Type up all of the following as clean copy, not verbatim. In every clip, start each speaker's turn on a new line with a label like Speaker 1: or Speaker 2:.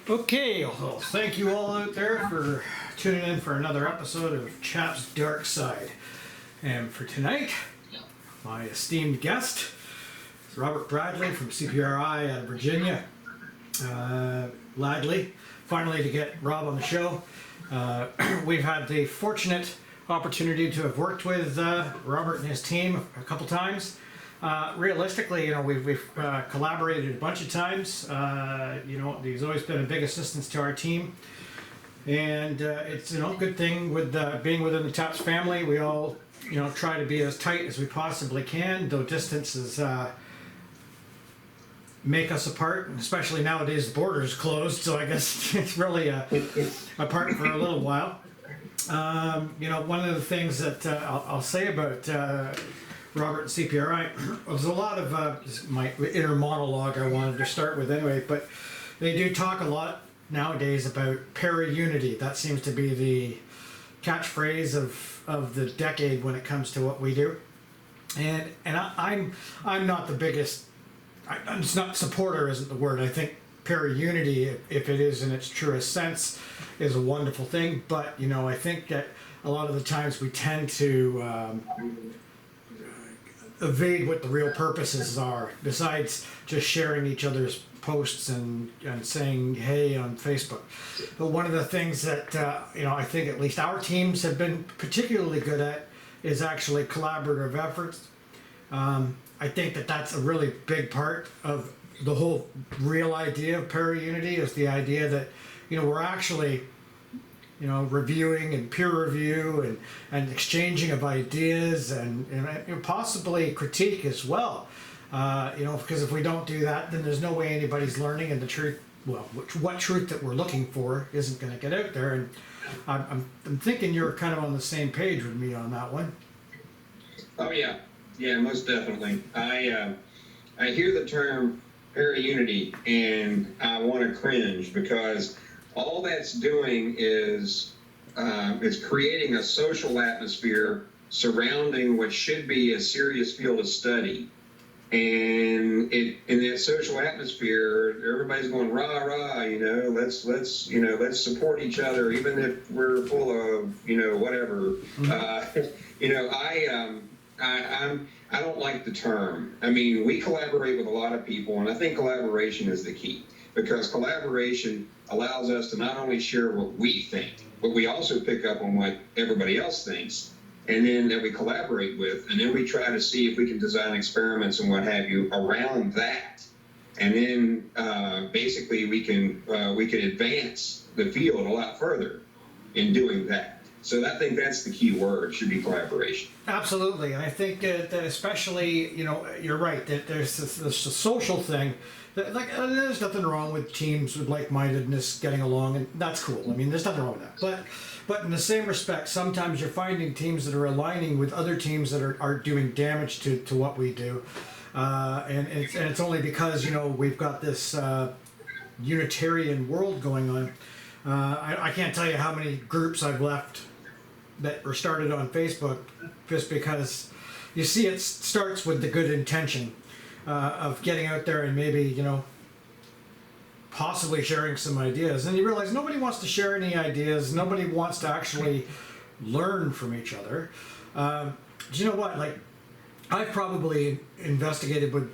Speaker 1: Okay, well, thank you all out there for tuning in for another episode of CHAPS Darkside. And for tonight, my esteemed guest is Robert Bradley from CPRI out of Virginia. Gladly, finally to get Rob on the show. We've had the fortunate opportunity to have worked with Robert and his team a couple times. Realistically, we've collaborated a bunch of times. He's always been a big assistance to our team, and it's a good thing with being within the CHAPS family. We all try to be as tight as we possibly can, though distances make us apart, and especially nowadays the border is closed, so I guess it's really apart for a little while. One of the things that I'll say about Robert and CPRI, there's a lot of my inner monologue I wanted to start with anyway, but they do talk a lot nowadays about para-unity. That seems to be the catchphrase of the decade when it comes to what we do. And I'm not the biggest, I'm not supporter isn't the word. I think para-unity, if it is in its truest sense, is a wonderful thing, but I think that a lot of the times we tend to evade what the real purposes are, besides just sharing each other's posts and saying hey on Facebook. But one of the things that I think at least our teams have been particularly good at is actually collaborative efforts. I think that that's a really big part of the whole real idea of para-unity, is the idea that we're actually reviewing and peer review and exchanging of ideas and possibly critique as well. Because if we don't do that, then there's no way anybody's learning, and the truth, what truth that we're looking for isn't going to get out there. And I'm thinking you're kind of on the same page with me on that one.
Speaker 2: Oh yeah, most definitely. I hear the term para-unity and I want to cringe, because all that's doing is creating a social atmosphere surrounding what should be a serious field of study. And in that social atmosphere, everybody's going rah rah. Let's support each other, even if we're full of whatever. I don't like the term. I mean, we collaborate with a lot of people, and I think collaboration is the key, because collaboration allows us to not only share what we think, but we also pick up on what everybody else thinks, and then that we collaborate with, and then we try to see if we can design experiments and what have you around that, and then basically we can advance the field a lot further in doing that. So I think that's the key word, should be collaboration.
Speaker 1: Absolutely, and I think that especially, you're right, that there's this social thing. There's nothing wrong with teams with like-mindedness getting along, and that's cool. I mean, there's nothing wrong with that. But in the same respect, sometimes you're finding teams that are aligning with other teams that are doing damage to what we do. And it's only because, we've got this Unitarian world going on. I can't tell you how many groups I've left that were started on Facebook just because you see it starts with the good intention of getting out there and maybe, possibly sharing some ideas. And you realize nobody wants to share any ideas. Nobody wants to actually learn from each other. Do you know what? Like, I've probably investigated with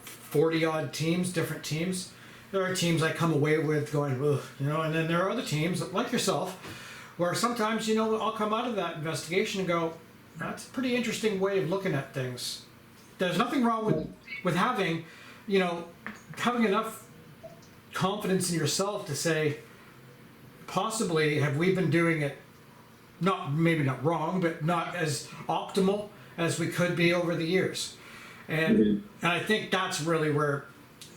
Speaker 1: 40 odd teams, different teams. There are teams I come away with going, ugh, and then there are other teams like yourself where sometimes, I'll come out of that investigation and go, that's a pretty interesting way of looking at things. There's nothing wrong with having, having enough confidence in yourself to say, possibly have we been doing it maybe not wrong, but not as optimal as we could be over the years. And I think that's really where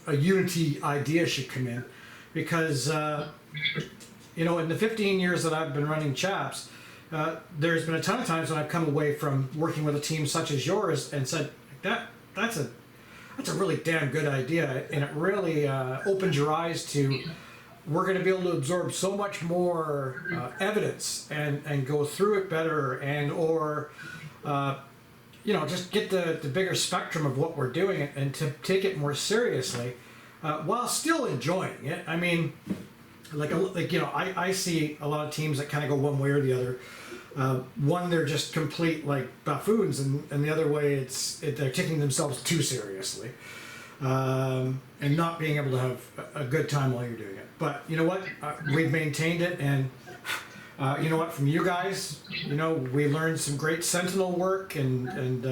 Speaker 1: a unity idea should come in, because in the 15 years that I've been running CHAPS, there's been a ton of times when I've come away from working with a team such as yours and said that's a really damn good idea, and it really opens your eyes to, we're going to be able to absorb so much more evidence and go through it better, and or just get the bigger spectrum of what we're doing and to take it more seriously. while still enjoying it. I mean, I see a lot of teams that kind of go one way or the other. One, they're just complete like buffoons, and the other way, they're taking themselves too seriously, and not being able to have a good time while you're doing it. But you know what? We've maintained it, and you know what? From you guys, we learned some great Sentinel work and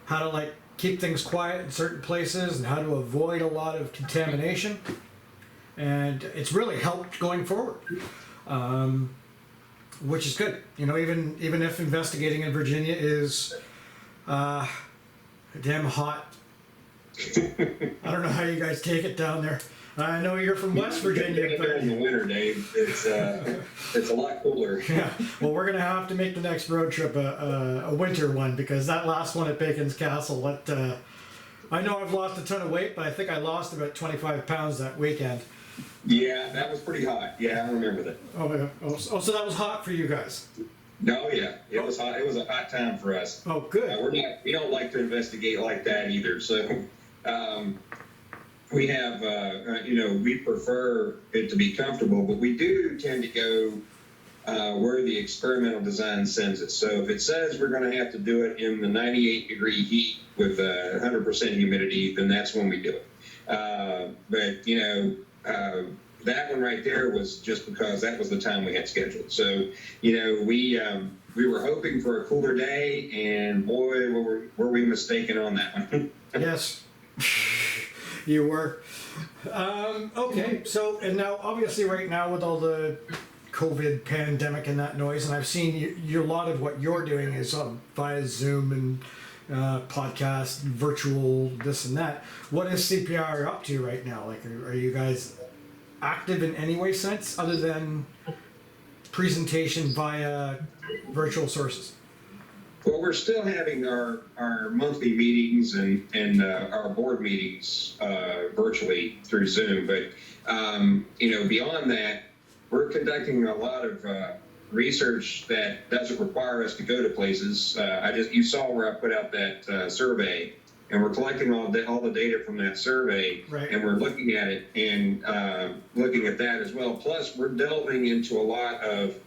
Speaker 1: how to like keep things quiet in certain places and how to avoid a lot of contamination, and it's really helped going forward. Which is good, even if investigating in Virginia is damn hot. I don't know how you guys take it down there. I know you're from West Virginia, but
Speaker 2: in the winter, Dave, it's a lot cooler.
Speaker 1: Yeah, well, we're gonna have to make the next road trip a winter one, because that last one at Bacon's Castle, I know I've lost a ton of weight, but I think I lost about 25 pounds that weekend.
Speaker 2: Yeah, that was pretty hot. Yeah, I remember that.
Speaker 1: Oh my God. Oh, so that was hot for you guys?
Speaker 2: No, yeah, it was hot. It was a hot time for us.
Speaker 1: Oh, good.
Speaker 2: We don't like to investigate like that either. So, we have, we prefer it to be comfortable, but we do tend to go where the experimental design sends us. So if it says we're going to have to do it in the 98-degree heat with 100% humidity, then that's when we do it. But that one right there was just because that was the time we had scheduled. So, we were hoping for a cooler day, and boy, were we mistaken on that one.
Speaker 1: Yes, you were. Okay, so, and now obviously right now with all the COVID pandemic and that noise, and I've seen a lot of what you're doing is via Zoom and podcast, virtual, this and that. What is CPRI up to right now? Like, are you guys active in any way sense other than presentation via virtual sources?
Speaker 2: Well, we're still having our monthly meetings and our board meetings virtually through Zoom. But, beyond that, we're conducting a lot of research that doesn't require us to go to places. You saw where I put out that survey, and we're collecting all the data from that survey,
Speaker 1: right,
Speaker 2: and we're looking at it and looking at that as well. Plus, we're delving into a lot of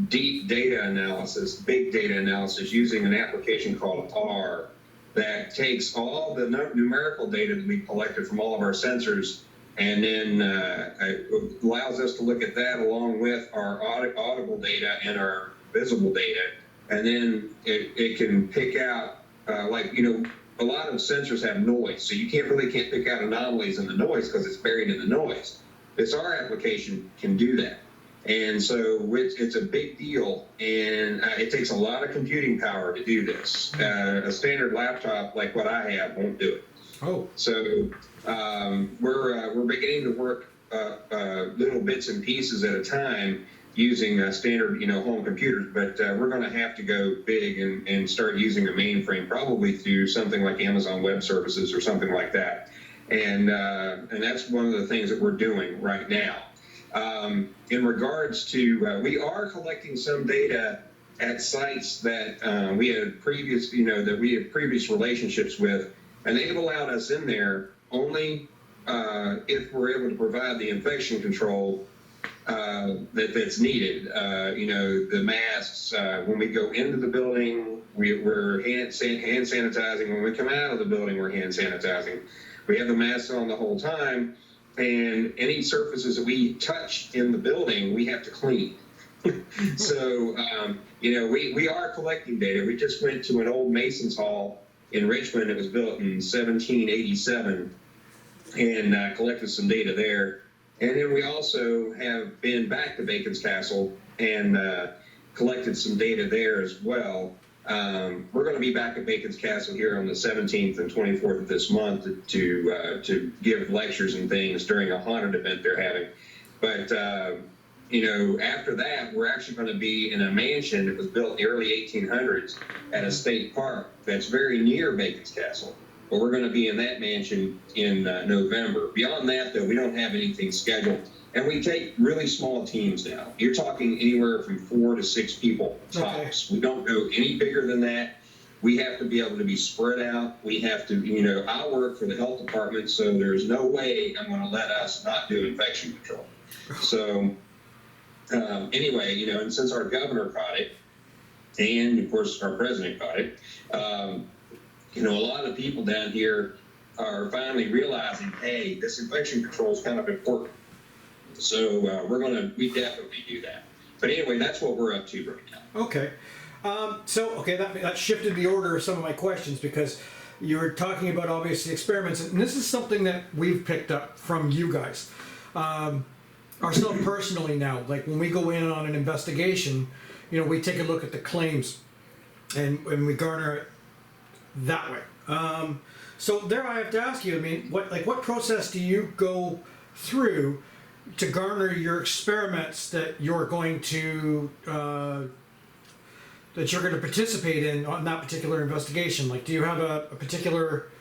Speaker 2: deep data analysis, big data analysis, using an application called R that takes all the numerical data that we collected from all of our sensors, and then allows us to look at that along with our audible data and our visible data, and then it can pick out a lot of sensors have noise, so you can't pick out anomalies in the noise because it's buried in the noise. This R application can do that. And so it's a big deal, and it takes a lot of computing power to do this. A standard laptop like what I have won't do it.
Speaker 1: Oh.
Speaker 2: So we're beginning to work little bits and pieces at a time using standard home computers, but we're going to have to go big and start using a mainframe, probably through something like Amazon Web Services or something like that. And that's one of the things that we're doing right now. In regards to, we are collecting some data at sites that we had previous relationships with, and they've allowed us in there only if we're able to provide the infection control that's needed. The masks, when we go into the building, we're hand sanitizing. When we come out of the building, we're hand sanitizing. We have the masks on the whole time. And any surfaces that we touch in the building, we have to clean. So, we are collecting data. We just went to an old Mason's Hall in Richmond. It was built in 1787, and collected some data there. And then we also have been back to Bacon's Castle and collected some data there as well. We're going to be back at Bacon's Castle here on the 17th and 24th of this month to give lectures and things during a haunted event they're having. But, after that, we're actually going to be in a mansion that was built in the early 1800s at a state park that's very near Bacon's Castle. But we're going to be in that mansion in November. Beyond that, though, we don't have anything scheduled. And we take really small teams now. You're talking anywhere from 4 to 6 people tops.
Speaker 1: Okay.
Speaker 2: We don't go any bigger than that. we have to be able to be spread out. We have to, I work for the health department, so there's no way I'm going to let us not do infection control. So anyway, and since our governor caught it, and of course our president caught it, a lot of people down here are finally realizing, hey, this infection control is kind of important. So we definitely do that. But anyway, that's what we're up to right now.
Speaker 1: Okay. That shifted the order of some of my questions, because you were talking about obviously experiments, and this is something that we've picked up from you guys. Ourselves personally now, like when we go in on an investigation, we take a look at the claims and we garner it that way. So there I have to ask you, I mean, what process do you go through to garner your experiments that you're going to participate in on that particular investigation? Like, do you have a particular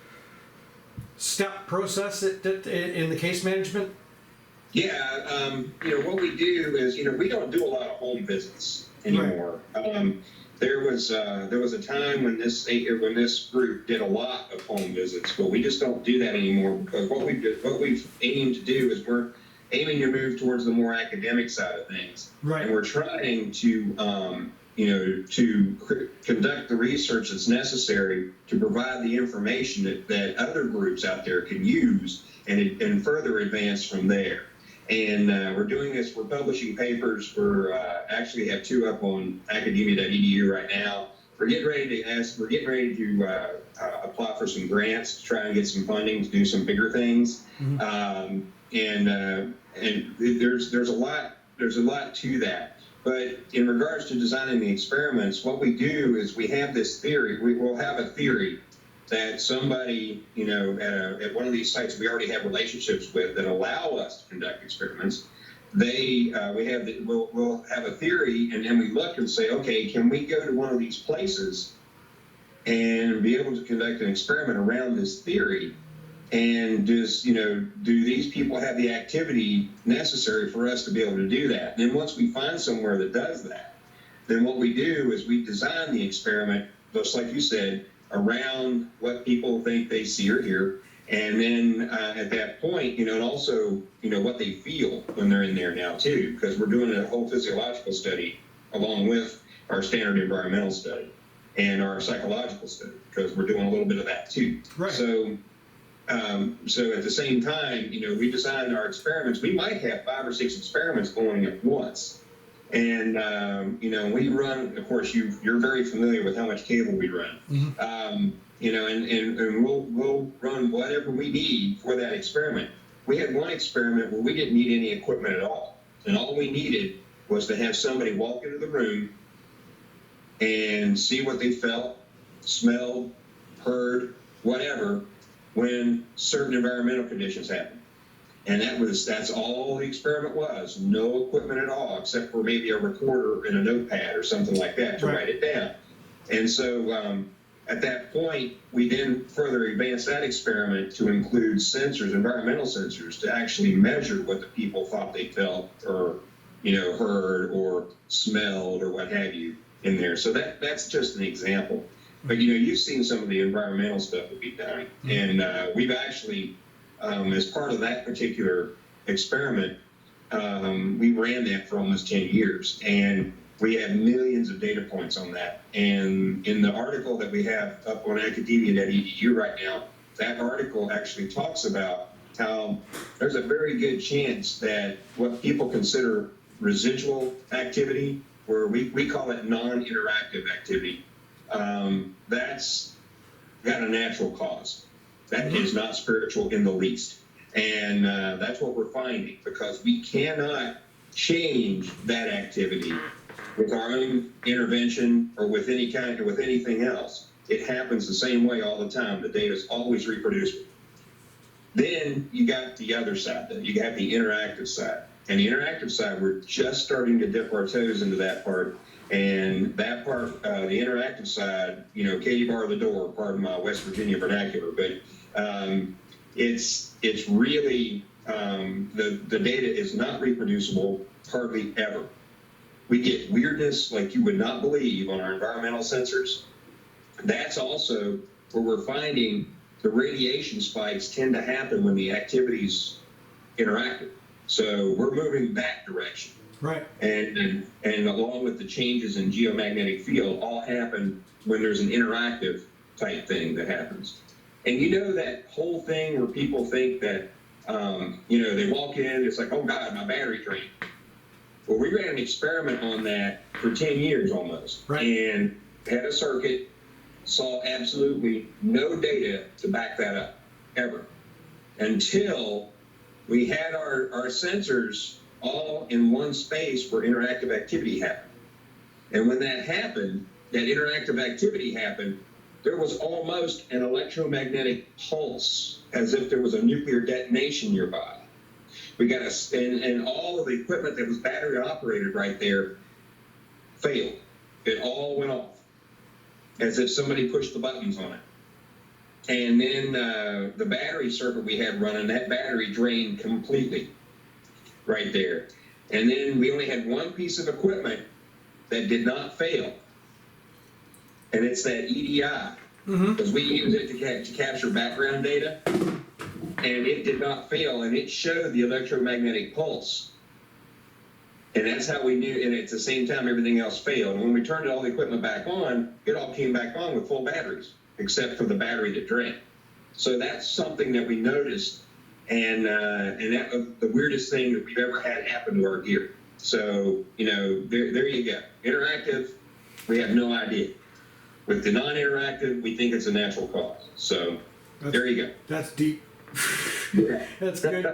Speaker 1: step process that in the case management?
Speaker 2: Yeah, what we do is, we don't do a lot of home visits anymore. Right. There was a time when this group did a lot of home visits, but we just don't do that anymore, because what we've aimed to do is we're aiming to move towards the more academic side of things. Right. And we're trying to to conduct the research that's necessary to provide the information that other groups out there can use and further advance from there. And we're doing this, we're publishing papers, actually have 2 up on academia.edu right now. We're getting ready to apply for some grants to try and get some funding to do some bigger things. Mm-hmm. And there's a lot to that. But in regards to designing the experiments, what we do is we have this theory. We will have a theory that somebody, at one of these sites we already have relationships with that allow us to conduct experiments. We'll have a theory, and then we look and say, okay, can we go to one of these places and be able to conduct an experiment around this theory? And just, do these people have the activity necessary for us to be able to do that? And then once we find somewhere that does that, then what we do is we design the experiment, just like you said, around what people think they see or hear. And then at that point, and also, what they feel when they're in there now too, because we're doing a whole physiological study along with our standard environmental study and our psychological study, because we're doing a little bit of that too. Right. So at the same time, we design our experiments. We might have 5 or 6 experiments going at once. And, we run, of course, you're very familiar with how much cable we run. Mm-hmm. And we'll run whatever we need for that experiment. We had one experiment where we didn't need any equipment at all. And all we needed was to have somebody walk into the room and see what they felt, smelled, heard, whatever, when certain environmental conditions happen. And that's all the experiment was. No equipment at all, except for maybe a recorder and a notepad or something like that to write it down. And so at that point, we then further advanced that experiment to include sensors, environmental sensors, to actually measure what the people thought they felt or, heard or smelled or what have you in there. So that's just an example. But, you've seen some of the environmental stuff that we've done. Mm-hmm. And we've actually, as part of that particular experiment, we ran that for almost 10 years. And we have millions of data points on that. And in the article that we have up on academia.edu right now, that article actually talks about how there's a very good chance that what people consider residual activity, where we call it non-interactive activity, that's got a natural cause. That is not spiritual in the least. And that's what we're finding, because we cannot change that activity with our own intervention or with anything else. It happens the same way all the time. The data is always reproducible. Then you got the other side, you got the interactive side. And the interactive side, we're just starting to dip our toes into that part. And that part, the interactive side, Katie bar the door, pardon my West Virginia vernacular, but it's really, the data is not reproducible hardly ever. We get weirdness like you would not believe on our environmental sensors. that's also where we're finding the radiation spikes tend to happen when the activities interactive. So we're moving that direction.
Speaker 1: Right.
Speaker 2: And along with the changes in geomagnetic field all happen when there's an interactive type thing that happens. And you know that whole thing where people think that, they walk in, it's like, oh God, my battery drained. Well, we ran an experiment on that for 10 years almost.
Speaker 1: Right.
Speaker 2: And had a circuit, saw absolutely no data to back that up, ever. Until we had our sensors all in one space where interactive activity happened. And when that happened, that interactive activity happened, there was almost an electromagnetic pulse, as if there was a nuclear detonation nearby. We got and all of the equipment that was battery operated right there failed. It all went off, as if somebody pushed the buttons on it. And then the battery circuit we had running, that battery drained completely right there. And then we only had one piece of equipment that did not fail. And it's that EDI, because we use it to capture background data. And it did not fail, and it showed the electromagnetic pulse. And that's how we knew, and at the same time, everything else failed. And when we turned all the equipment back on, it all came back on with full batteries, except for the battery that drained. So that's something that we noticed, and that was the weirdest thing that we've ever had happen to our gear. So, there you go. Interactive, we have no idea. With the non-interactive, we think it's a natural cause. So, there you go.
Speaker 1: That's deep. That's good.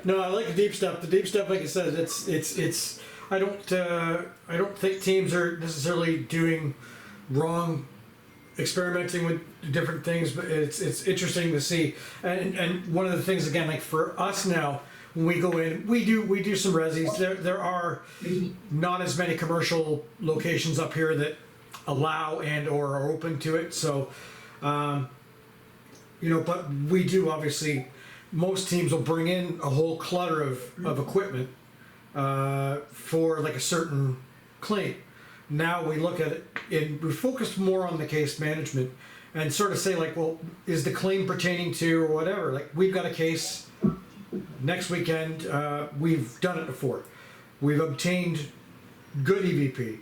Speaker 1: No, I like the deep stuff. The deep stuff, like I said, it's. I don't think teams are necessarily doing wrong, experimenting with different things, but it's interesting to see. And one of the things, again, like for us now, when we go in, we do some resis. There are not as many commercial locations up here that allow and or are open to it. So. But we do, obviously, most teams will bring in a whole clutter of equipment for like a certain claim. Now we look at it and we focus more on the case management and sort of say like, well, is the claim pertaining to or whatever? Like we've got a case next weekend. We've done it before. We've obtained good EVP.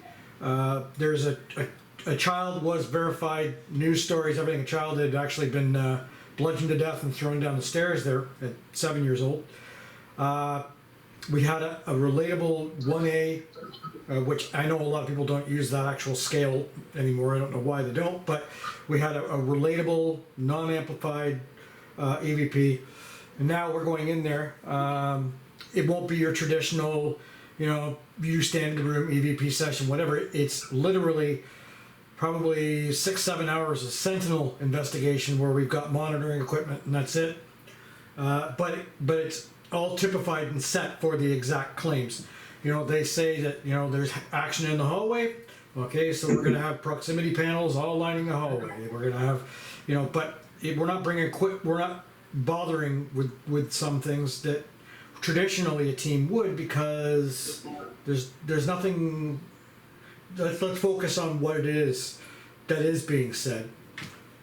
Speaker 1: There's a child was verified, news stories, everything. A child had actually been bludgeoned to death and thrown down the stairs there at 7 years old. We had a relatable 1A, which I know a lot of people don't use that actual scale anymore. I don't know why they don't, but we had a relatable, non-amplified EVP. And now we're going in there. It won't be your traditional, you stand in the room, EVP session, whatever. It's literally probably 6-7 hours of sentinel investigation where we've got monitoring equipment and that's it. But it's all typified and set for the exact claims. They say that there's action in the hallway. Okay, so we're going to have proximity panels all lining the hallway. We're going to have, but we're not we're not bothering with some things that traditionally a team would, because there's nothing. Let's focus on what it is that is being said,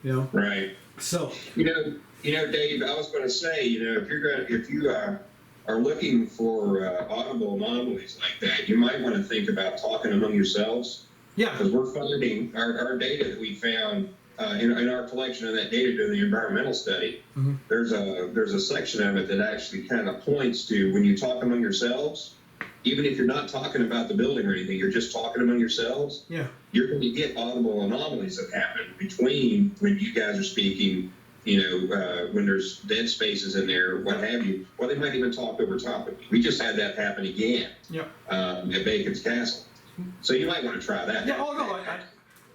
Speaker 2: Right.
Speaker 1: So,
Speaker 2: Dave, I was going to say, if you are looking for audible anomalies like that, you might want to think about talking among yourselves.
Speaker 1: Yeah.
Speaker 2: Because we're finding our data that we found in our collection of that data during the environmental study. Mm-hmm. There's a section of it that actually kind of points to when you talk among yourselves. Even if you're not talking about the building or anything, you're just talking among yourselves. Yeah. You're going to get audible anomalies that happen between when you guys are speaking, when there's dead spaces in there, what have you. Well, they might even talk over top of you. We just had that happen again. Yep. At Bacon's Castle. So you might want to try that.
Speaker 1: Yeah. Oh no.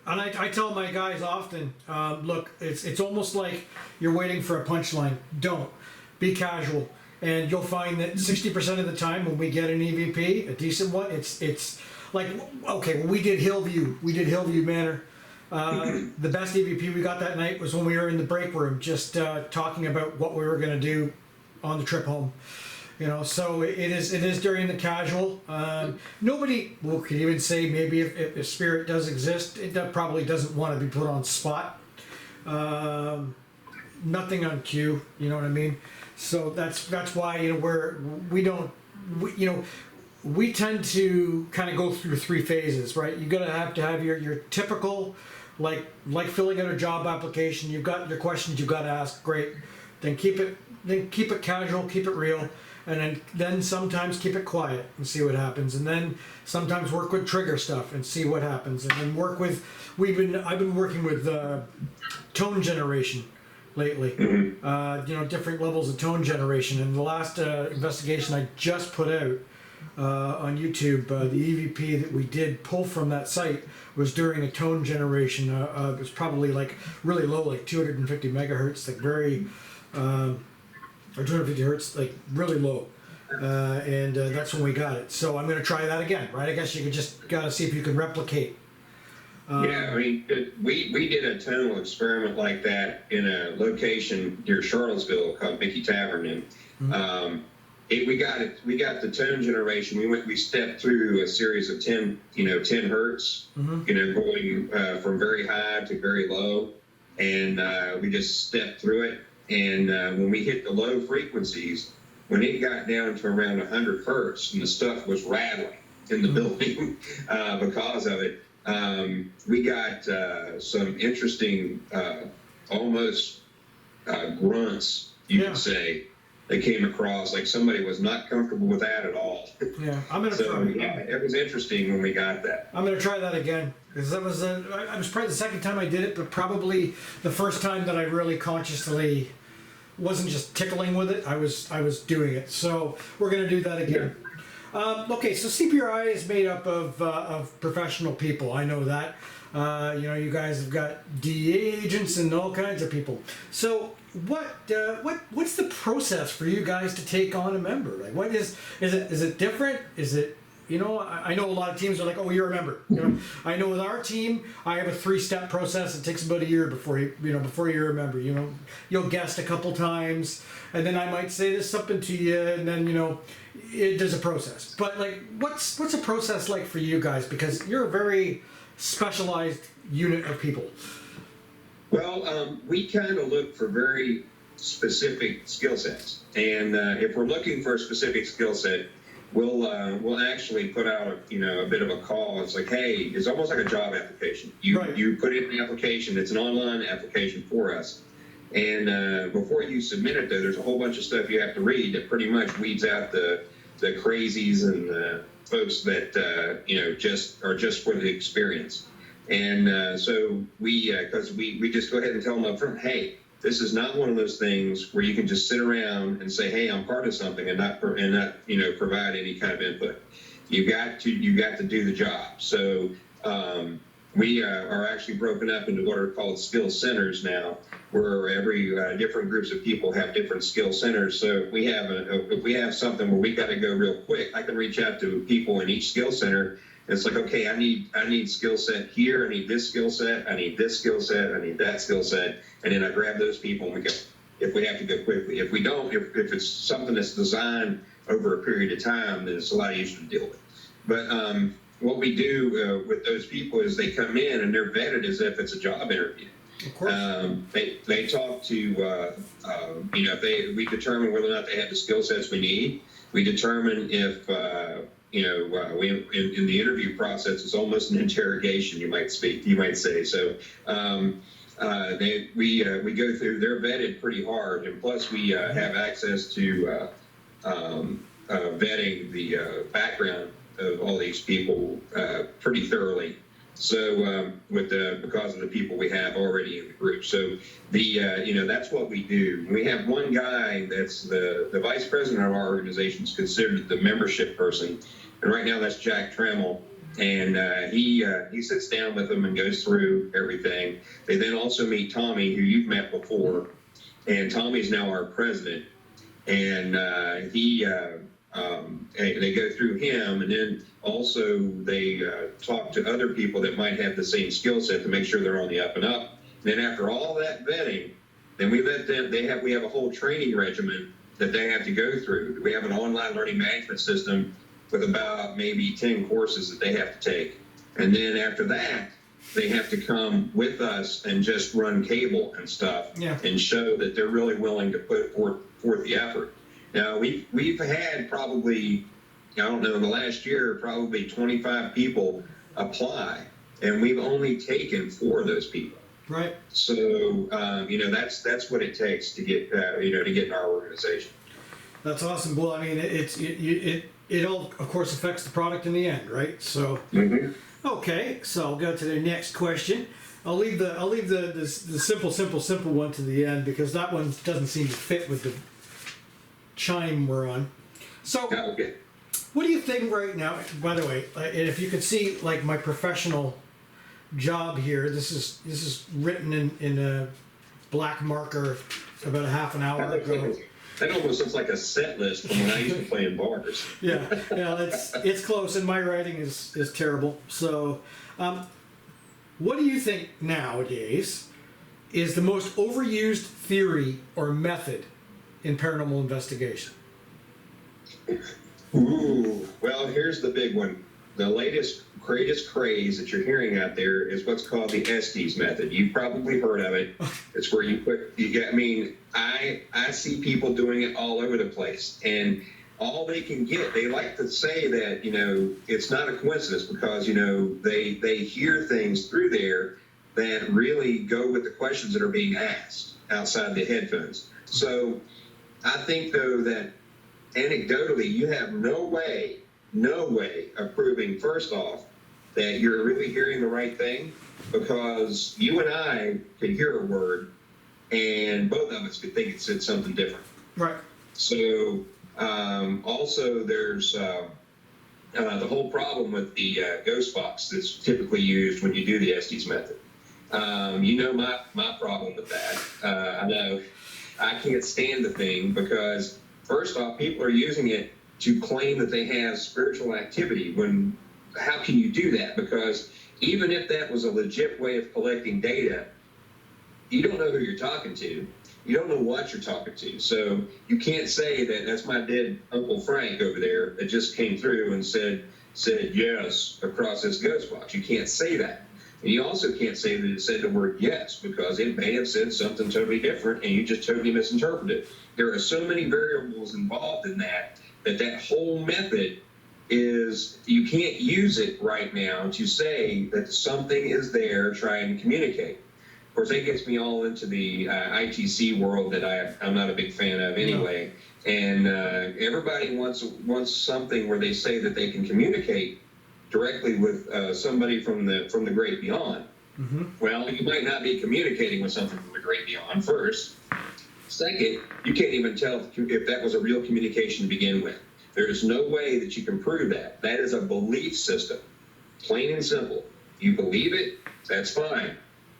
Speaker 1: I tell my guys often, look, it's almost like you're waiting for a punchline. Don't be casual. And you'll find that 60% of the time when we get an EVP, a decent one, it's like, okay, well, we did Hillview Manor. The best EVP we got that night was when we were in the break room, just talking about what we were going to do on the trip home. So it is during the casual. Nobody could even say maybe if spirit does exist, probably doesn't want to be put on spot. Nothing on cue, you know what I mean? So that's why we tend to kind of go through 3 phases, right? You gotta have to have your typical, like filling out a job application. You've got your questions you've got to ask. Great. Then keep it casual, keep it real, and then sometimes keep it quiet and see what happens. And then sometimes work with trigger stuff and see what happens. And then I've been working with tone generation lately. Different levels of tone generation. And the last investigation I just put out on YouTube, the EVP that we did pull from that site was during a tone generation. It was probably like really low, like 250 megahertz, like very, or 250 hertz, like really low. And that's when we got it. So I'm going to try that again, right? I guess you got to see if you can replicate.
Speaker 2: Yeah, I mean, we did a tonal experiment like that in a location near Charlottesville called Mickey Tavern, and we got the tone generation. We stepped through a series of 10 hertz, going from very high to very low, and we just stepped through it. And when we hit the low frequencies, when it got down to around 100 hertz, and the stuff was rattling in the building because of it, we got some interesting, almost grunts, you could say. They came across like somebody was not comfortable with that at all.
Speaker 1: Yeah, I'm gonna try.
Speaker 2: Yeah, it was interesting when we got that.
Speaker 1: I'm gonna try that again because that was I was probably the second time I did it, but probably the first time that I really consciously wasn't just tickling with it. I was doing it. So we're gonna do that again. Yeah. Okay, so CPRI is made up of professional people. I know that. You guys have got DEA agents and all kinds of people. So what's the process for you guys to take on a member? Like, what is it different? Is it, I know a lot of teams are like, oh, you're a member. I know with our team, I have a 3-step process. It takes about a year before you're a member. You'll guest a couple times, and then I might say this something to you, and then there's a process. But like, what's a process like for you guys? Because you're a very specialized unit of people.
Speaker 2: Well, we kind of look for very specific skill sets, and if we're looking for a specific skill set, we'll actually put out a bit of a call. It's like, hey, it's almost like a job application. You put in the application. It's an online application for us, and before you submit it, though, there's a whole bunch of stuff you have to read that pretty much weeds out the crazies and the folks that just for the experience. And so because we just go ahead and tell them up front, hey, this is not one of those things where you can just sit around and say, hey, I'm part of something and not provide any kind of input. You got to do the job. So we are actually broken up into what are called skill centers now, where every different groups of people have different skill centers. So if we have something where we got to go real quick, I can reach out to people in each skill center. It's like, okay, I need skill set here. I need this skill set. I need this skill set. I need that skill set. And then I grab those people and we go, if we have to go quickly. If we don't, if it's something that's designed over a period of time, then it's a lot easier to deal with. But what we do with those people is they come in and they're vetted as if it's a job interview.
Speaker 1: Of course.
Speaker 2: They talk to, we determine whether or not they have the skill sets we need. We determine if, in the interview process, it's almost an interrogation, you might say. So we go through, they're vetted pretty hard, and plus we have access to vetting the background of all these people pretty thoroughly. So because of the people we have already in the group, so that's what we do. We have one guy that's the vice president of our organization is considered the membership person, and right now that's Jack Trammell, and he sits down with them and goes through everything. They then also meet Tommy, who you've met before, and Tommy's now our president, and they go through him, and then also they talk to other people that might have the same skill set to make sure they're on the up and up. And then after all that vetting, then we let them. We have a whole training regimen that they have to go through. We have an online learning management system with about maybe 10 courses that they have to take. And then after that, they have to come with us and just run cable and stuff and show that they're really willing to put forth the effort. Now, we've had probably, I don't know, in the last year, probably 25 people apply, and we've only taken 4 of those people.
Speaker 1: Right.
Speaker 2: So, that's what it takes to get, to get in our organization.
Speaker 1: That's awesome. Well, I mean, it all, of course, affects the product in the end, right? So, okay. So I'll go to the next question. I'll leave the simple one to the end because that one doesn't seem to fit with the chime we're on. So, what do you think right now? By the way, if you could see like my professional job here, this is written in a black marker about a half an hour ago.
Speaker 2: That almost looks like a set list from when I used to play in bars.
Speaker 1: Yeah, it's close, and my writing is terrible. So, what do you think nowadays is the most overused theory or method in paranormal investigation?
Speaker 2: Ooh, well, here's the big one. The latest, greatest craze that you're hearing out there is what's called the Estes method. You've probably heard of it. It's where I see people doing it all over the place. And all they can get, they like to say that, it's not a coincidence because, they hear things through there that really go with the questions that are being asked outside the headphones. So I think, though, that anecdotally, you have no way of proving, first off, that you're really hearing the right thing, because you and I could hear a word and both of us could think it said something different.
Speaker 1: Right.
Speaker 2: So also there's the whole problem with the ghost box that's typically used when you do the Estes method. My problem with that. I know I can't stand the thing because, first off, people are using it to claim that they have spiritual activity when, how can you do that? Because even if that was a legit way of collecting data, you don't know who you're talking to. You don't know what you're talking to. So you can't say that that's my dead Uncle Frank over there that just came through and said yes across this ghost box. You can't say that. And you also can't say that it said the word yes, because it may have said something totally different and you just totally misinterpreted it. There are so many variables involved in that whole method is, you can't use it right now to say that something is there trying to communicate. Of course, that gets me all into the ITC world that I'm not a big fan of anyway. No. And everybody wants something where they say that they can communicate directly with somebody from the great beyond. Mm-hmm. Well, you might not be communicating with something from the great beyond, first. Second, you can't even tell if that was a real communication to begin with. There's no way that you can prove that. That is a belief system, plain and simple. You believe it, that's fine.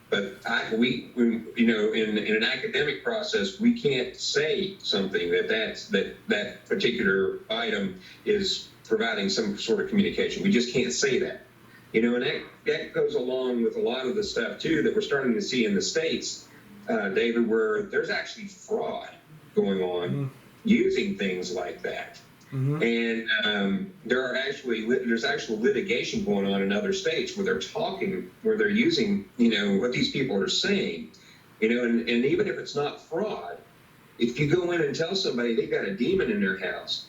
Speaker 2: But we in an academic process, we can't say something that particular item is providing some sort of communication. We just can't say that. And that goes along with a lot of the stuff too that we're starting to see in the States, David, where there's actually fraud going on using things like that. Mm-hmm. And there's actual litigation going on in other states where they're using, what these people are saying, and even if it's not fraud, if you go in and tell somebody they got a demon in their house,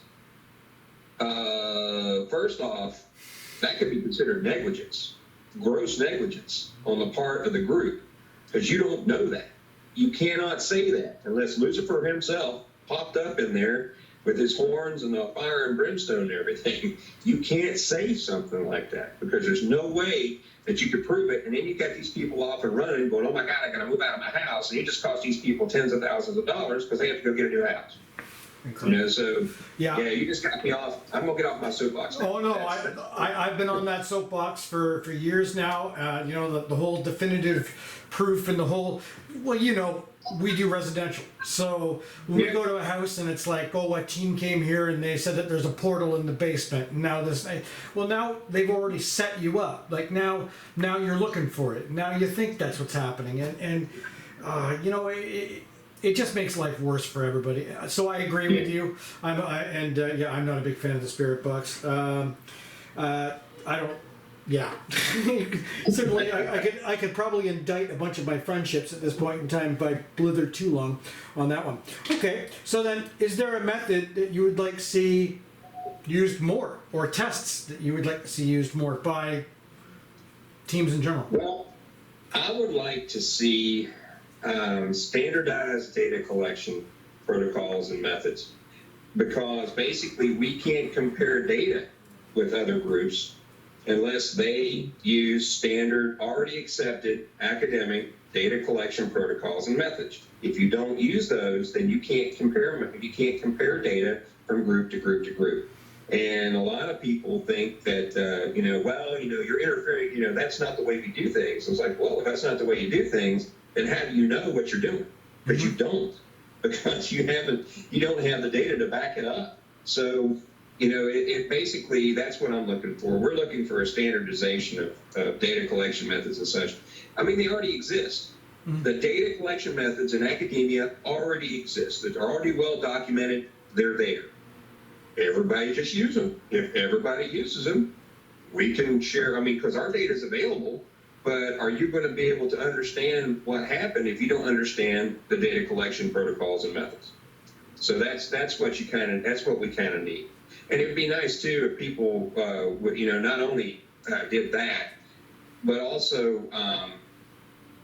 Speaker 2: first off, that could be considered negligence, gross negligence on the part of the group, because you don't know that. You cannot say that unless Lucifer himself popped up in there with his horns and the fire and brimstone and everything. You can't say something like that because there's no way that you could prove it. And then you got these people off and running going, oh my God, I got to move out of my house. And you just cost these people tens of thousands of dollars because they have to go get a new house. So you just got me off. I'm gonna get off my soapbox now.
Speaker 1: Oh no, I've been on that soapbox for years now. The whole definitive proof and the whole, we do residential. So when we go to a house and it's like, oh, a team came here and they said that there's a portal in the basement. And now now they've already set you up. Like now you're looking for it. Now you think that's what's happening. it just makes life worse for everybody. So I agree with you. I'm not a big fan of the spirit box. I don't. Yeah, certainly. I could probably indict a bunch of my friendships at this point in time if I blithered too long on that one. Okay, so then, is there a method that you would like to see used more, or tests that you would like to see used more by teams in general?
Speaker 2: Well, I would like to see standardized data collection protocols and methods, because basically we can't compare data with other groups unless they use standard, already accepted academic data collection protocols and methods. If you don't use those, then you can't compare data from group to group to group. And a lot of people think that, you're interfering, that's not the way we do things. It's like, well, if that's not the way you do things, then how do you know what you're doing? Because you don't, because you don't have the data to back it up. So, it basically, that's what I'm looking for. We're looking for a standardization of data collection methods and such. I mean, they already exist. Mm-hmm. The data collection methods in academia already exist. They're already well documented. They're there. Everybody just use them. If everybody uses them, we can share. Because our data is available, but are you going to be able to understand what happened if you don't understand the data collection protocols and methods? So that's what we kind of need. And it would be nice too if people would, not only did that, but also,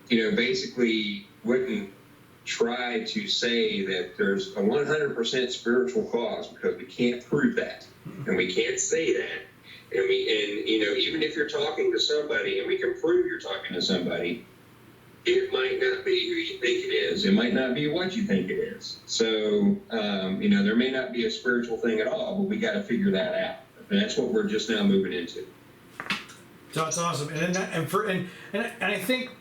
Speaker 2: basically wouldn't try to say that there's a 100% spiritual cause, because we can't prove that, and we can't say that. And even if you're talking to somebody and we can prove you're talking to somebody, it might not be who you think it is. It might not be what you think it is. So, there may not be a spiritual thing at all, but we got to figure that out. And that's what we're just now moving into.
Speaker 1: So that's awesome. And I think,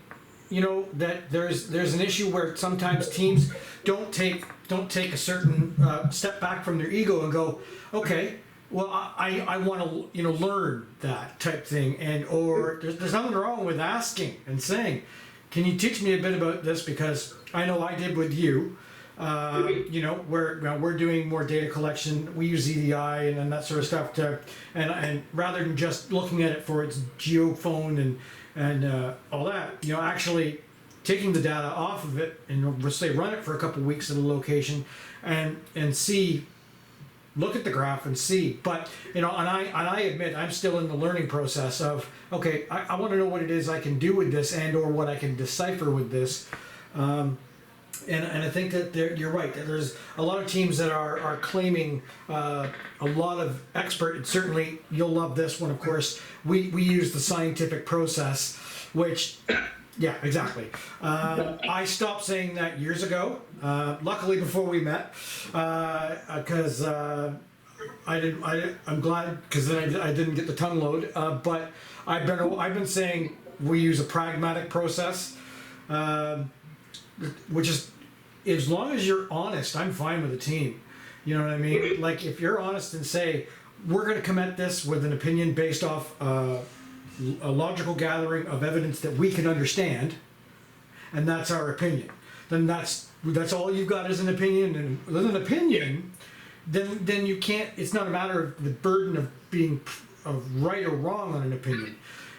Speaker 1: that there's an issue where sometimes teams don't take a certain step back from their ego and go, okay, well, I want to learn that type thing, or there's nothing wrong with asking and saying, can you teach me a bit about this, because I know I did with you. We're doing more data collection. We use EDI and that sort of stuff and rather than just looking at it for its geophone and all that, actually taking the data off of it and run it for a couple of weeks at a location and see, look at the graph and see. But and I admit I'm still in the learning process of, okay, I want to know what it is I can do with this or what I can decipher with this. And I think that you're right. That there's a lot of teams that are claiming a lot of expert. And certainly, you'll love this one. Of course, we use the scientific process, which, yeah, exactly. I stopped saying that years ago. Luckily, before we met, because I'm glad, because then I didn't get the tongue load. But I've been saying we use a pragmatic process. Which is, as long as you're honest, I'm fine with the team. You know what I mean? Like, if you're honest and say, we're going to come at this with an opinion based off a logical gathering of evidence that we can understand, and that's our opinion, then that's all you've got is an opinion. And with an opinion, then you can't, it's not a matter of the burden of being right or wrong on an opinion.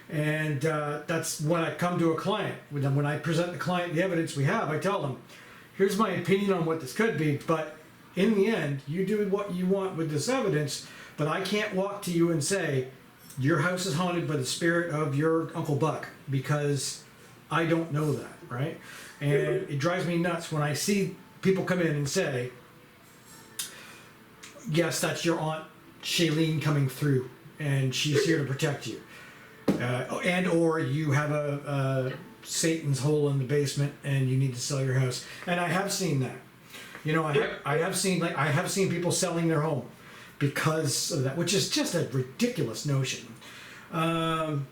Speaker 1: And that's when I come to a client. When I present the client the evidence we have, I tell them, here's my opinion on what this could be, but in the end, you do what you want with this evidence, but I can't walk to you and say, your house is haunted by the spirit of your Uncle Buck, because I don't know that, right? And it drives me nuts when I see people come in and say, yes, that's your Aunt Shailene coming through, and she's here to protect you. Or you have a Satan's hole in the basement and you need to sell your house. And I have seen that. I have seen people selling their home because of that, which is just a ridiculous notion.
Speaker 2: Well,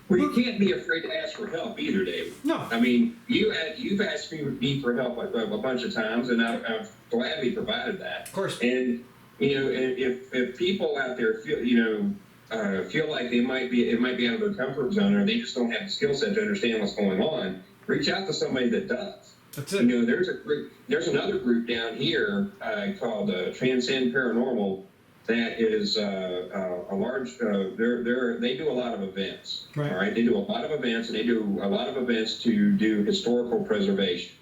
Speaker 2: you can't be afraid to ask for help either, Dave.
Speaker 1: No.
Speaker 2: I mean, you've asked me for help a bunch of times, and I've gladly provided that.
Speaker 1: Of course.
Speaker 2: And if people out there feel like it might be out of their comfort zone, or they just don't have the skill set to understand what's going on, reach out to somebody that does.
Speaker 1: That's it.
Speaker 2: You know, there's another group down here called Transcend Paranormal that is a large. They do a lot of events.
Speaker 1: Right.
Speaker 2: All right, they do a lot of events, and they do a lot of events to do historical preservation,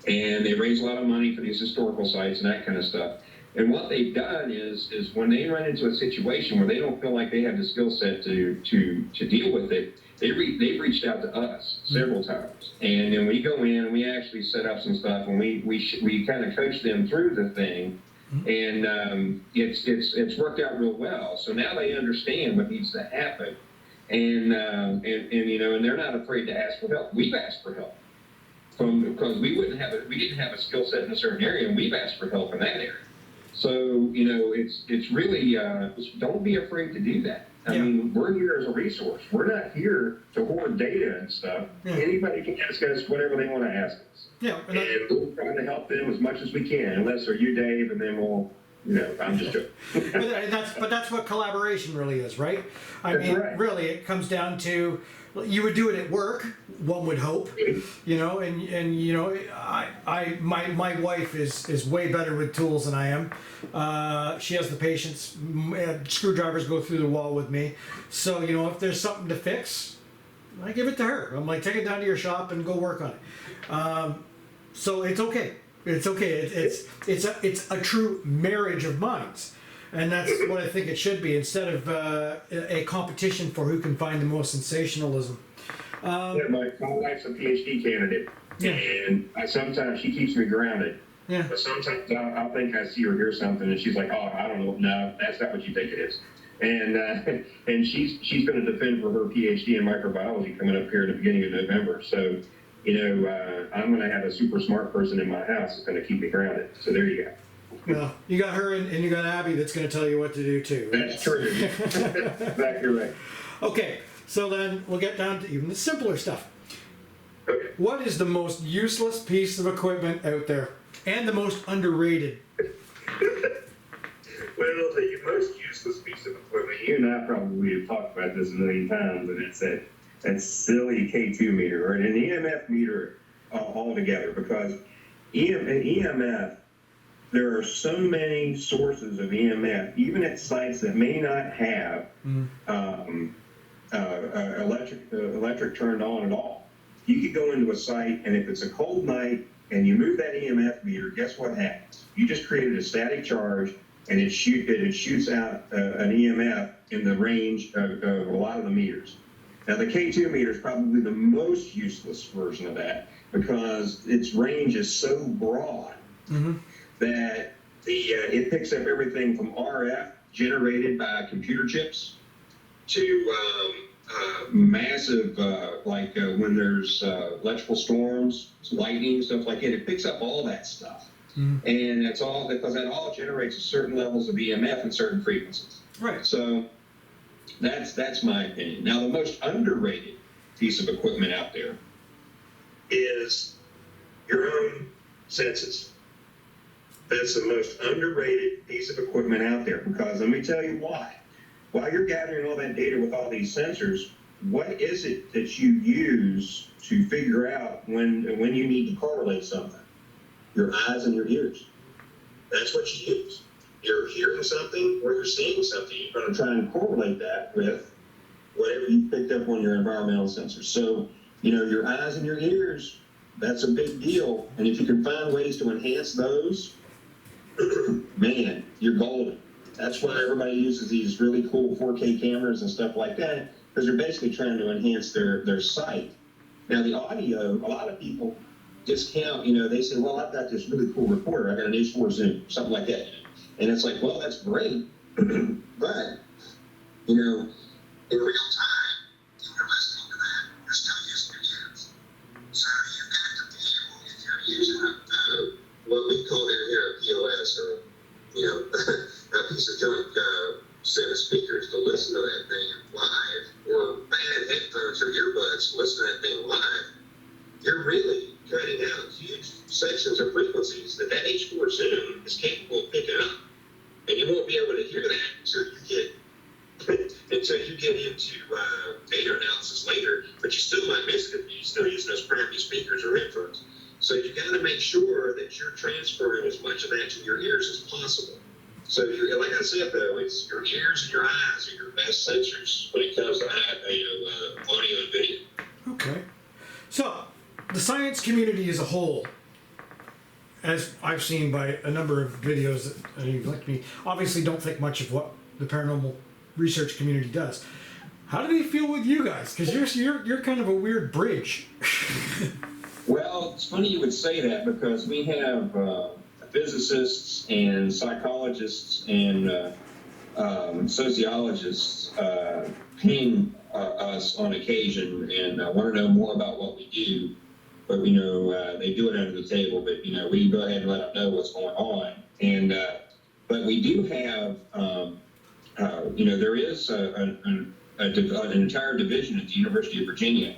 Speaker 2: and they raise a lot of money for these historical sites and that kind of stuff. And what they've done is when they run into a situation where they don't feel like they have the skill set to deal with it, they've reached out to us several times. And then we go in and we actually set up some stuff, and we kind of coach them through the thing, and it's worked out real well. So now they understand what needs to happen, and you know, and they're not afraid to ask for help. We've asked for help because we didn't have a skill set in a certain area, and we've asked for help in that area. So, you know, it's really, don't be afraid to do that. I mean, we're here as a resource. We're not here to hoard data and stuff. Yeah. Anybody can ask us whatever they want to ask us.
Speaker 1: Yeah.
Speaker 2: And we'll try to help them as much as we can, unless they're you, Dave, and then we'll, you know, I'm just joking.
Speaker 1: but that's what collaboration really is, right? I mean,
Speaker 2: right.
Speaker 1: Really, it comes down to, you would do it at work, one would hope, you know, and you know, my wife is way better with tools than I am. She has the patience. Screwdrivers go through the wall with me. So, you know, if there's something to fix, I give it to her. I'm like, take it down to your shop and go work on it. So it's okay. It's okay. It's a true marriage of minds. And that's what I think it should be, instead of a competition for who can find the most sensationalism.
Speaker 2: My wife's a PhD candidate, and sometimes she keeps me grounded.
Speaker 1: Yeah.
Speaker 2: But sometimes I'll think I see or hear something, and she's like, "Oh, I don't know. No, that's not what you think it is." And she's going to defend for her PhD in microbiology coming up here at the beginning of November. So, you know, I'm going to have a super smart person in my house that's going to keep me grounded. So there you go.
Speaker 1: Well, you got her and you got Abby that's going to tell you what to do too.
Speaker 2: That's true. Exactly right.
Speaker 1: Okay, so then we'll get down to even the simpler stuff.
Speaker 2: Okay.
Speaker 1: What is the most useless piece of equipment out there, and the most underrated?
Speaker 2: Well, the most useless piece of equipment, you and I probably have talked about this a million times, and it's that silly K2 meter or an EMF meter altogether, because EMF, there are so many sources of EMF, even at sites that may not have electric turned on at all. You could go into a site, and if it's a cold night and you move that EMF meter, guess what happens? You just created a static charge, and it shoots out an EMF in the range of a lot of the meters. Now, the K2 meter is probably the most useless version of that, because its range is so broad that it picks up everything from RF generated by computer chips to massive, like when there's electrical storms, lightning, stuff like that. It picks up all that stuff. And that's all because that all generates certain levels of EMF and certain frequencies.
Speaker 1: Right.
Speaker 2: So that's my opinion. Now, the most underrated piece of equipment out there is your own senses. That's the most underrated piece of equipment out there, because let me tell you why. While you're gathering all that data with all these sensors, what is it that you use to figure out when you need to correlate something? Your eyes and your ears. That's what you use. You're hearing something or you're seeing something. You're going to try and correlate that with whatever you picked up on your environmental sensors. So, you know, your eyes and your ears, that's a big deal. And if you can find ways to enhance those, man, you're golden. That's why everybody uses these really cool 4K cameras and stuff like that, because they're basically trying to enhance their sight. Now, the audio, a lot of people discount, you know, they say, well, I've got this really cool recorder. I got an H4 Zoom, something like that. And it's like, well, that's great, but, you know, in real time, when you're listening to that, you're still using your ears. So you've got to be able, if you're using what we call down here a POS, or, you know, a piece of junk set of speakers, to listen to that thing live, or bad headphones or earbuds, listen to that thing live, you're really cutting out huge sections of frequencies that H4 Zoom is capable of picking up. And you won't be able to hear that until you get into data analysis later, but you still might miss it if you still use those crappy speakers or headphones. So So you got to make sure that you're transferring as much of that to your ears as possible. So like I said, though, it's your ears and your eyes are your best sensors when it comes to audio and video.
Speaker 1: Okay. So, the science community as a whole, as I've seen by a number of videos that you've linked me, obviously don't think much of what the paranormal research community does. How do they feel with you guys? Because you're kind of a weird bridge.
Speaker 2: Well, it's funny you would say that because we have physicists and psychologists and sociologists ping us on occasion and want to know more about what we do. But, they do it under the table, but, we go ahead and let them know what's going on. And, but we do have, there is an entire division at the University of Virginia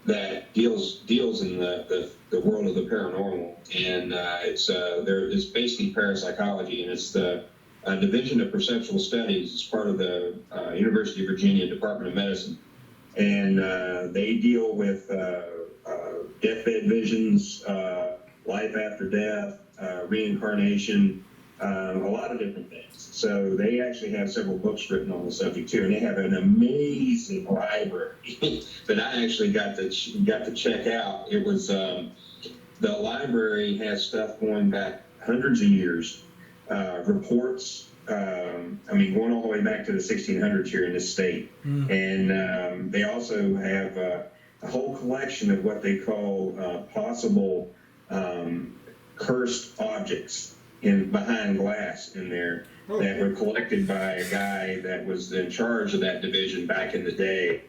Speaker 2: that deals in the world of the paranormal, and it's basically parapsychology, and it's the Division of Perceptual Studies. It's part of the University of Virginia Department of Medicine, and they deal with deathbed visions, life after death, reincarnation, a lot of different things. So they actually have several books written on the subject too, and they have an amazing library that I actually got to check out. It was the library has stuff going back hundreds of years, reports. Going all the way back to the 1600s here in this state, and they also have a whole collection of what they call possible cursed objects behind glass in there that were collected by a guy that was in charge of that division back in the day,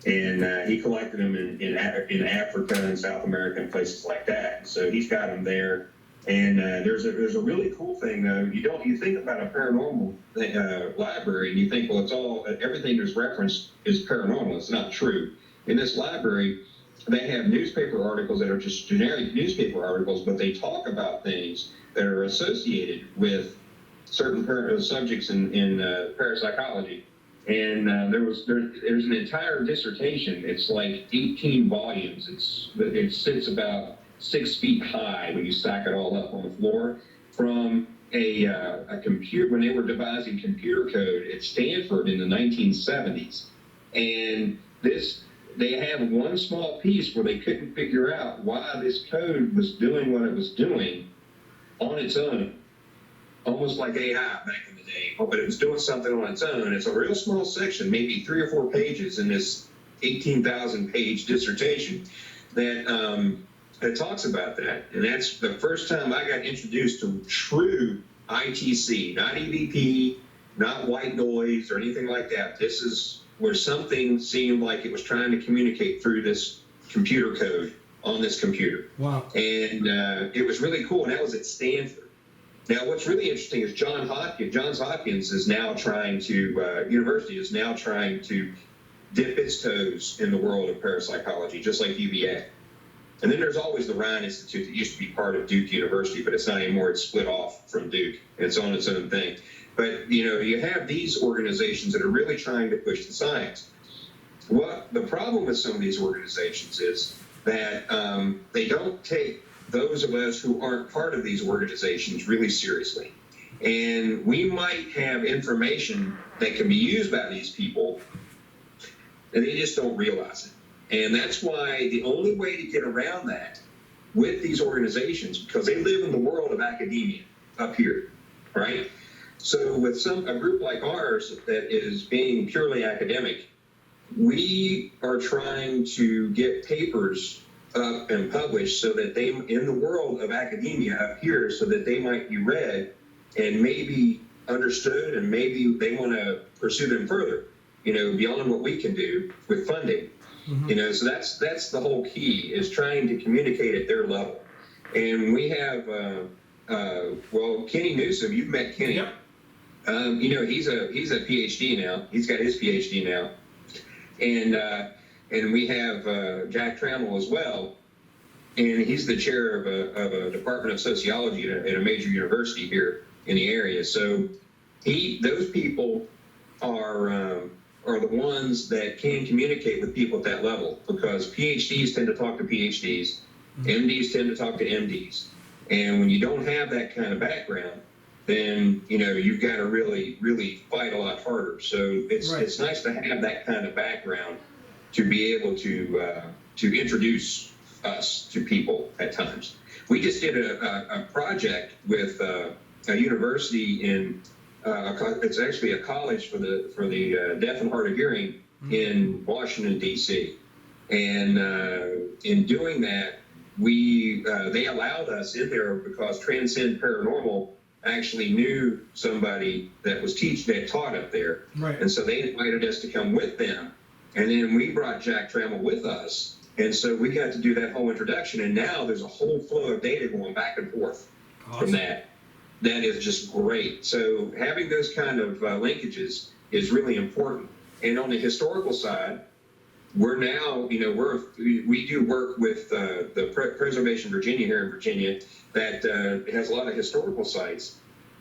Speaker 2: and he collected them in Africa and South America and places like that. So he's got them there. And there's a really cool thing though. You think about a paranormal library and you think, well, everything that's referenced is paranormal. It's not true. In this library, they have newspaper articles that are just generic newspaper articles, but they talk about things that are associated with certain subjects in parapsychology. And there's an entire dissertation. It's like 18 volumes. It sits about 6 feet high when you stack it all up on the floor, from a computer when they were devising computer code at Stanford in the 1970s. And they have one small piece where they couldn't figure out why this code was doing what it was doing on its own, almost like AI back in the day. But it was doing something on its own. It's a real small section, maybe 3 or 4 pages in this 18,000 page dissertation that talks about that. And that's the first time I got introduced to true ITC, not EVP, not white noise or anything like that. This is where something seemed like it was trying to communicate through this computer code on this computer.
Speaker 1: Wow.
Speaker 2: And it was really cool, and that was at Stanford. Now, what's really interesting is Johns Hopkins is now trying to, university is now trying to dip its toes in the world of parapsychology, just like UVA. And then there's always the Ryan Institute that used to be part of Duke University, but it's not anymore. It's split off from Duke. It's on its own thing. But, you have these organizations that are really trying to push the science. What the problem with some of these organizations is that they don't take those of us who aren't part of these organizations really seriously. And we might have information that can be used by these people, and they just don't realize it. And that's why the only way to get around that with these organizations, because they live in the world of academia up here, right? So with a group like ours that is being purely academic, we are trying to get papers up and published so that they, in the world of academia up here, so that they might be read and maybe understood, and maybe they want to pursue them further, beyond what we can do with funding. Mm-hmm. So that's the whole key, is trying to communicate at their level. And we have, Kenny Newsom, you've met Kenny.
Speaker 1: Yep.
Speaker 2: He's a PhD now. He's got his PhD now. And we have Jack Trammell as well. And he's the chair of a department of sociology at a major university here in the area. So those people are the ones that can communicate with people at that level, because PhDs tend to talk to PhDs, MDs tend to talk to MDs. And when you don't have that kind of background, then, you know, you've got to really, really fight a lot harder. So it's nice to have that kind of background to be able to introduce us to people at times. We just did a project with a university in, it's actually a college for the deaf and hard of hearing in Washington, D.C. And in doing that, they allowed us in there because Transcend Paranormal actually knew somebody that taught up there.
Speaker 1: Right.
Speaker 2: And so they invited us to come with them. And then we brought Jack Trammell with us. And so we got to do that whole introduction. And now there's a whole flow of data going back and forth from that. That is just great. So having those kind of linkages is really important. And on the historical side, we're now, you know, we do work with the Preservation Virginia here in Virginia that has a lot of historical sites,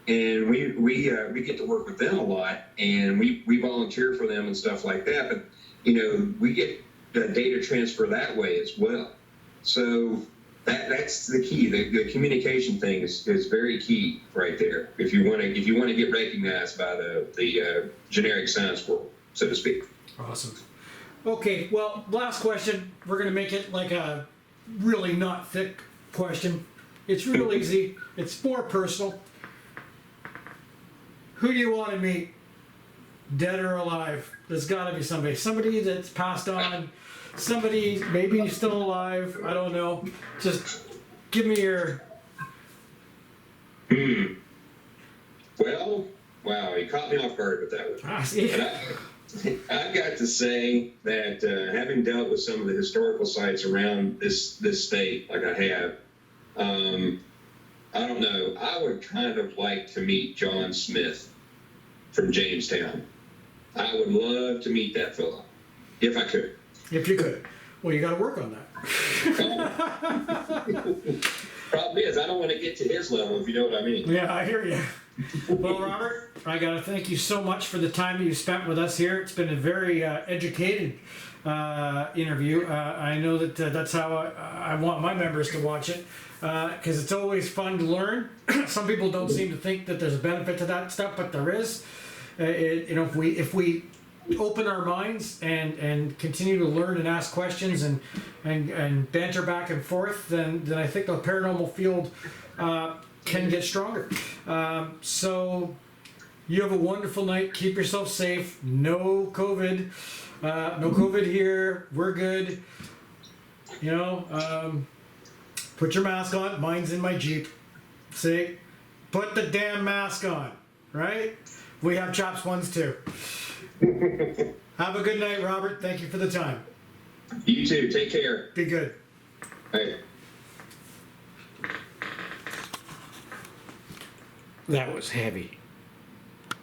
Speaker 2: and we get to work with them a lot, and we volunteer for them and stuff like that. But you know, we get data transfer that way as well. So that's the key. The communication thing is very key right there. If you want to get recognized by the generic science world, so to speak.
Speaker 1: Awesome. Okay, well, last question. We're going to make it like a really not thick question. It's real easy. It's more personal. Who do you want to meet? Dead or alive? There's got to be somebody. Somebody that's passed on. Somebody maybe still alive. I don't know. Just give me your...
Speaker 2: Well, wow, you caught me off guard with that one. I've got to say that having dealt with some of the historical sites around this state, like I have, I don't know. I would kind of like to meet John Smith from Jamestown. I would love to meet that fellow, if I could.
Speaker 1: If you could. Well, you got to work on that.
Speaker 2: Problem is, I don't want to get to his level, if you know what I mean.
Speaker 1: Yeah, I hear you. Well, Robert, I got to thank you so much for the time you spent with us here. It's been a very educated interview. I know that that's how I want my members to watch it, because it's always fun to learn. Some people don't seem to think that there's a benefit to that stuff, but there is. You know, if we open our minds and continue to learn and ask questions and banter back and forth, then I think the paranormal field can get stronger. So you have a wonderful night. Keep yourself safe. No COVID. No COVID here. We're good. You know, put your mask on. Mine's in my Jeep. See? Put the damn mask on. Right? We have CHAPS ones too. Have a good night, Robert. Thank you for the time.
Speaker 2: You too. Take care.
Speaker 1: Be good.
Speaker 2: Bye.
Speaker 1: That was heavy.